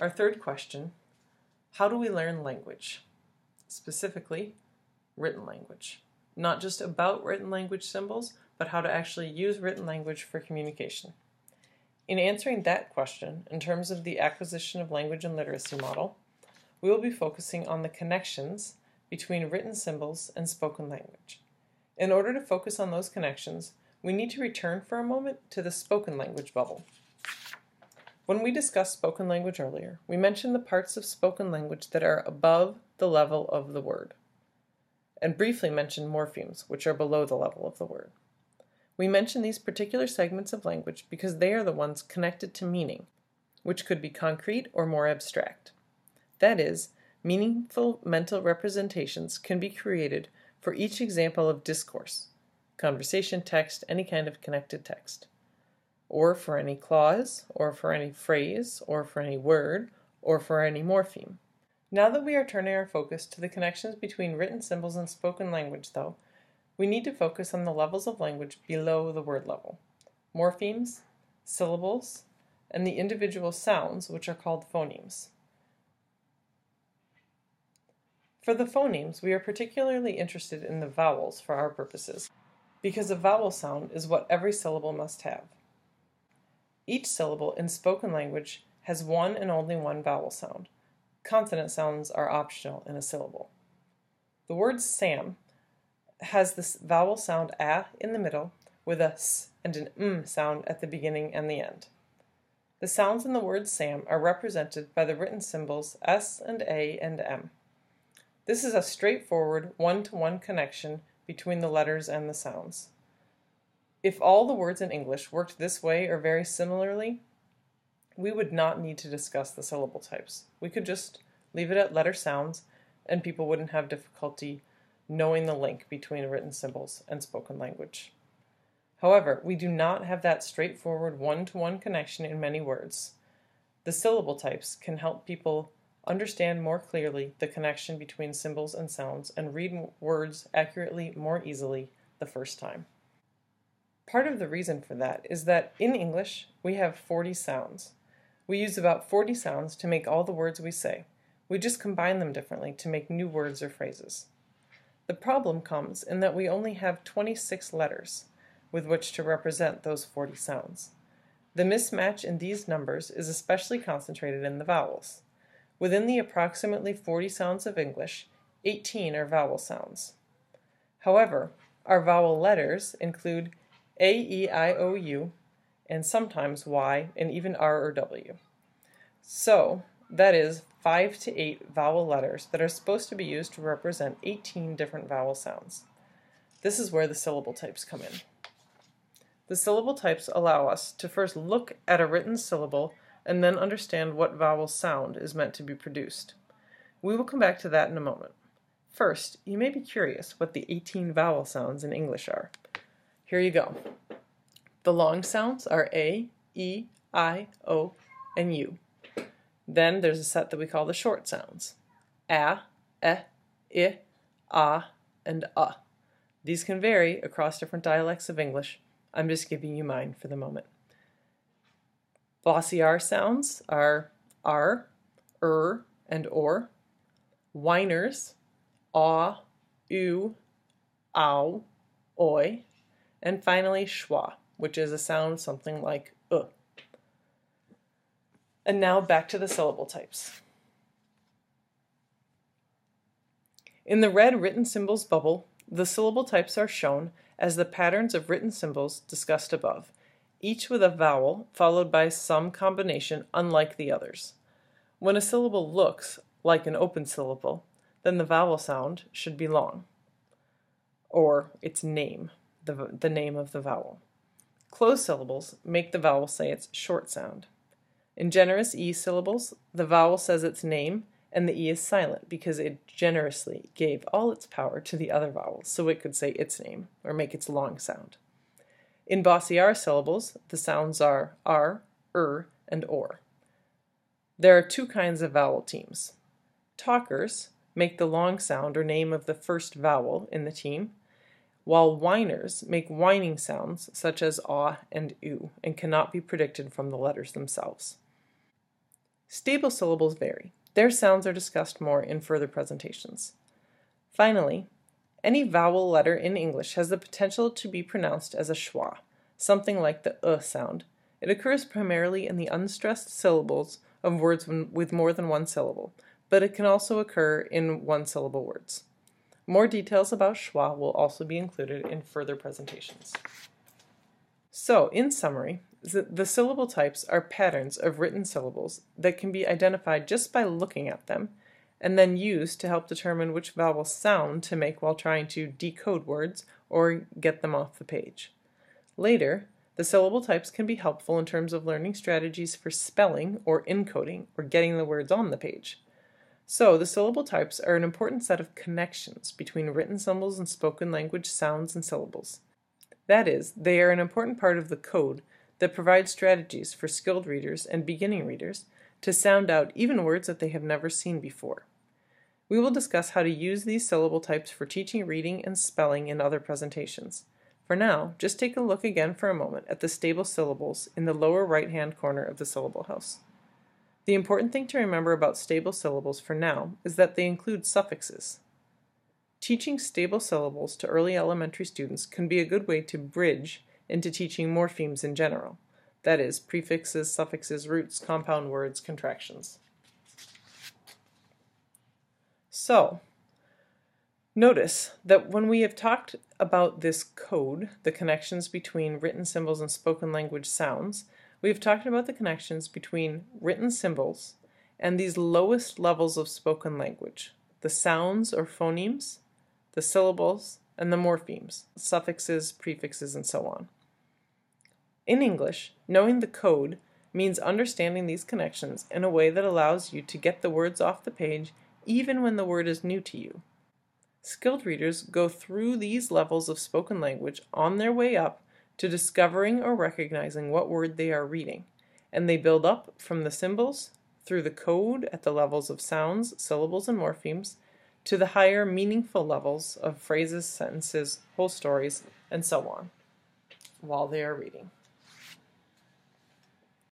Our third question, how do we learn language? Specifically, written language. Not just about written language symbols, but how to actually use written language for communication. In answering that question, in terms of the acquisition of language and literacy model, we will be focusing on the connections between written symbols and spoken language. In order to focus on those connections, we need to return for a moment to the spoken language bubble. When we discussed spoken language earlier, we mentioned the parts of spoken language that are above the level of the word, and briefly mentioned morphemes, which are below the level of the word. We mention these particular segments of language because they are the ones connected to meaning, which could be concrete or more abstract. That is, meaningful mental representations can be created for each example of discourse, conversation, text, any kind of connected text, or for any clause, or for any phrase, or for any word, or for any morpheme. Now that we are turning our focus to the connections between written symbols and spoken language, though, we need to focus on the levels of language below the word level: morphemes, syllables, and the individual sounds, which are called phonemes. For the phonemes, we are particularly interested in the vowels for our purposes, because a vowel sound is what every syllable must have. Each syllable in spoken language has one and only one vowel sound. Consonant sounds are optional in a syllable. The word Sam has the vowel sound a in the middle, with a s and an sound at the beginning and the end. The sounds in the word Sam are represented by the written symbols s and a and m. This is a straightforward one-to-one connection between the letters and the sounds. If all the words in English worked this way or very similarly, we would not need to discuss the syllable types. We could just leave it at letter sounds, and people wouldn't have difficulty knowing the link between written symbols and spoken language. However, we do not have that straightforward one-to-one connection in many words. The syllable types can help people understand more clearly the connection between symbols and sounds and read words accurately more easily the first time. Part of the reason for that is that in English we have 40 sounds. We use about 40 sounds to make all the words we say. We just combine them differently to make new words or phrases. The problem comes in that we only have 26 letters with which to represent those 40 sounds. The mismatch in these numbers is especially concentrated in the vowels. Within the approximately 40 sounds of English, 18 are vowel sounds. However, our vowel letters include A, E, I, O, U, and sometimes Y, and even R or W. So, that is 5 to 8 vowel letters that are supposed to be used to represent 18 different vowel sounds. This is where the syllable types come in. The syllable types allow us to first look at a written syllable and then understand what vowel sound is meant to be produced. We will come back to that in a moment. First, you may be curious what the 18 vowel sounds in English are. Here you go. The long sounds are A, E, I, O, and U. Then there's a set that we call the short sounds: A, I, and These can vary across different dialects of English. I'm just giving you mine for the moment. Glossy R sounds are R, and or. Whiners, aw, ew, ow, oi. And finally schwa, which is a sound something like And now back to the syllable types. In the red written symbols bubble, the syllable types are shown as the patterns of written symbols discussed above, each with a vowel followed by some combination unlike the others. When a syllable looks like an open syllable, then the vowel sound should be long, or its name, the name of the vowel. Closed syllables make the vowel say its short sound. In generous E syllables, the vowel says its name and the E is silent because it generously gave all its power to the other vowels so it could say its name or make its long sound. In bossy R syllables, the sounds are R, and or. There are two kinds of vowel teams. Talkers make the long sound or name of the first vowel in the team, while whiners make whining sounds such as ah and oo and cannot be predicted from the letters themselves. Stable syllables vary. Their sounds are discussed more in further presentations. Finally, any vowel letter in English has the potential to be pronounced as a schwa, something like the sound. It occurs primarily in the unstressed syllables of words with more than one syllable, but it can also occur in one-syllable words. More details about schwa will also be included in further presentations. So, in summary, the syllable types are patterns of written syllables that can be identified just by looking at them, and then used to help determine which vowel sound to make while trying to decode words or get them off the page. Later, the syllable types can be helpful in terms of learning strategies for spelling or encoding or getting the words on the page. So, the syllable types are an important set of connections between written symbols and spoken language sounds and syllables. That is, they are an important part of the code that provides strategies for skilled readers and beginning readers to sound out even words that they have never seen before. We will discuss how to use these syllable types for teaching reading and spelling in other presentations. For now, just take a look again for a moment at the stable syllables in the lower right-hand corner of the syllable house. The important thing to remember about stable syllables for now is that they include suffixes. Teaching stable syllables to early elementary students can be a good way to bridge into teaching morphemes in general, that is, prefixes, suffixes, roots, compound words, contractions. So, notice that when we have talked about this code, the connections between written symbols and spoken language sounds, we have talked about the connections between written symbols and these lowest levels of spoken language, the sounds or phonemes, the syllables, and the morphemes, suffixes, prefixes, and so on. In English, knowing the code means understanding these connections in a way that allows you to get the words off the page even when the word is new to you. Skilled readers go through these levels of spoken language on their way up to discovering or recognizing what word they are reading, and they build up from the symbols, through the code at the levels of sounds, syllables, and morphemes, to the higher meaningful levels of phrases, sentences, whole stories, and so on, while they are reading.